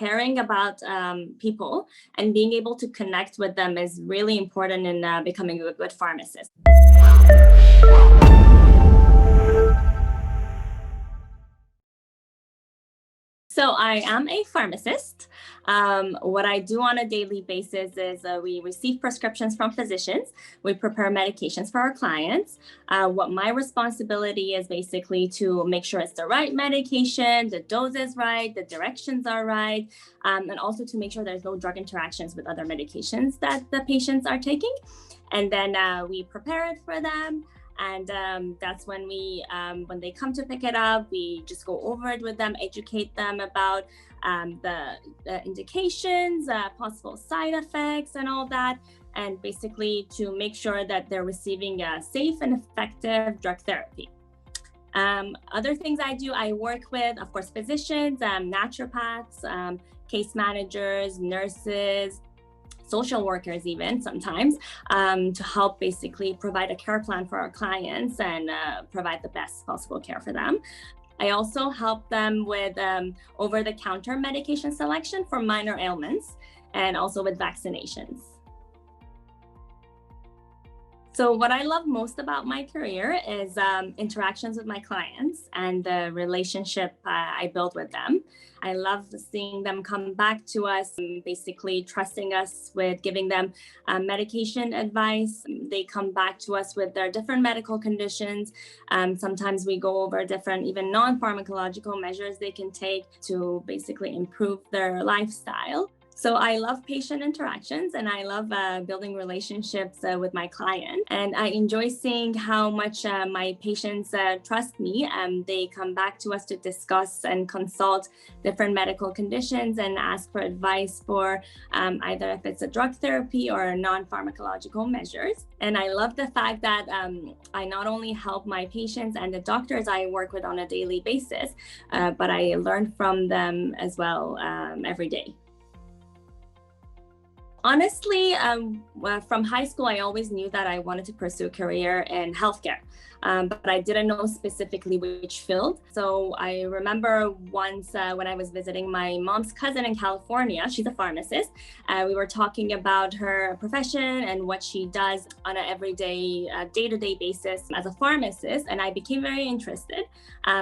caring about people and being able to connect with them is really important in becoming a good pharmacist. So I am a pharmacist. What I do on a daily basis is we receive prescriptions from physicians. We prepare medications for our clients. What my responsibility is basically to make sure it's the right medication, the dose is right, the directions are right, and also to make sure there's no drug interactions with other medications that the patients are taking. And then we prepare it for them. And that's when when they come to pick it up, we just go over it with them, educate them about the indications, possible side effects and all that, and basically to make sure that they're receiving a safe and effective drug therapy. Other things I do, I work with, of course, physicians, naturopaths, case managers, nurses, social workers even sometimes, to help basically provide a care plan for our clients and provide the best possible care for them. I also help them with over-the-counter medication selection for minor ailments and also with vaccinations. So what I love most about my career is interactions with my clients and the relationship I build with them. I love seeing them come back to us, basically trusting us with giving them medication advice. They come back to us with their different medical conditions. Sometimes we go over different, even non-pharmacological measures they can take to basically improve their lifestyle. So I love patient interactions and I love building relationships with my client. And I enjoy seeing how much my patients trust me. They come back to us to discuss and consult different medical conditions and ask for advice for either if it's a drug therapy or non-pharmacological measures. And I love the fact that I not only help my patients and the doctors I work with on a daily basis, but I learn from them as well every day. Honestly, from high school, I always knew that I wanted to pursue a career in healthcare, but I didn't know specifically which field. So I remember once when I was visiting my mom's cousin in California, she's a pharmacist. We were talking about her profession and what she does on an everyday, day-to-day basis as a pharmacist, and I became very interested.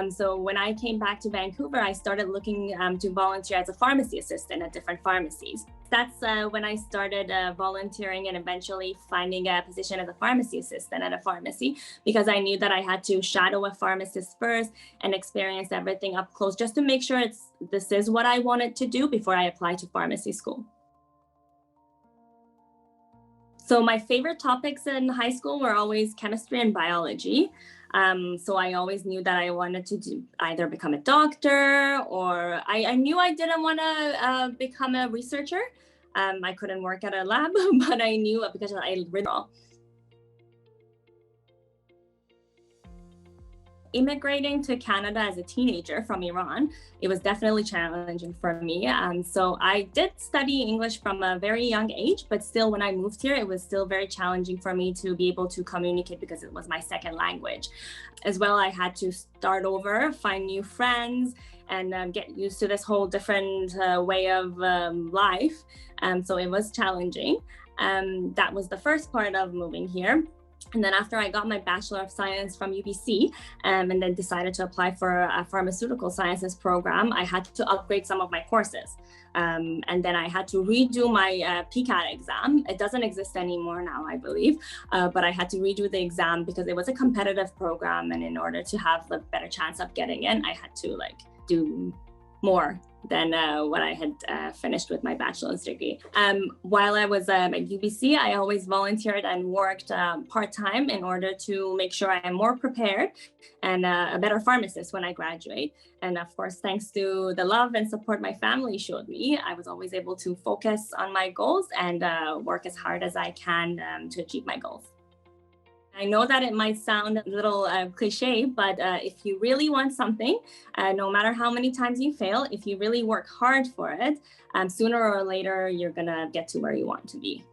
So when I came back to Vancouver, I started looking to volunteer as a pharmacy assistant at different pharmacies. That's when I started volunteering and eventually finding a position as a pharmacy assistant at a pharmacy, because I knew that I had to shadow a pharmacist first and experience everything up close just to make sure this is what I wanted to do before I applied to pharmacy school. So my favorite topics in high school were always chemistry and biology. So I always knew that I wanted to either become a doctor or I knew I didn't want to become a researcher. I couldn't work at a lab, but I knew because I read all. Immigrating to Canada as a teenager from Iran, it was definitely challenging for me. So I did study English from a very young age, but still when I moved here, it was still very challenging for me to be able to communicate because it was my second language. As well, I had to start over, find new friends, and get used to this whole different way of life. So it was challenging. That was the first part of moving here. And then after I got my Bachelor of Science from UBC and then decided to apply for a Pharmaceutical Sciences program, I had to upgrade some of my courses. And then I had to redo my PCAT exam. It doesn't exist anymore now, I believe, but I had to redo the exam because it was a competitive program. And in order to have a better chance of getting in, I had to do more than what I had finished with my bachelor's degree. While I was at UBC, I always volunteered and worked part-time in order to make sure I am more prepared and a better pharmacist when I graduate. And of course, thanks to the love and support my family showed me, I was always able to focus on my goals and work as hard as I can to achieve my goals. I know that it might sound a little cliche, but if you really want something, no matter how many times you fail, if you really work hard for it, sooner or later, you're gonna get to where you want to be.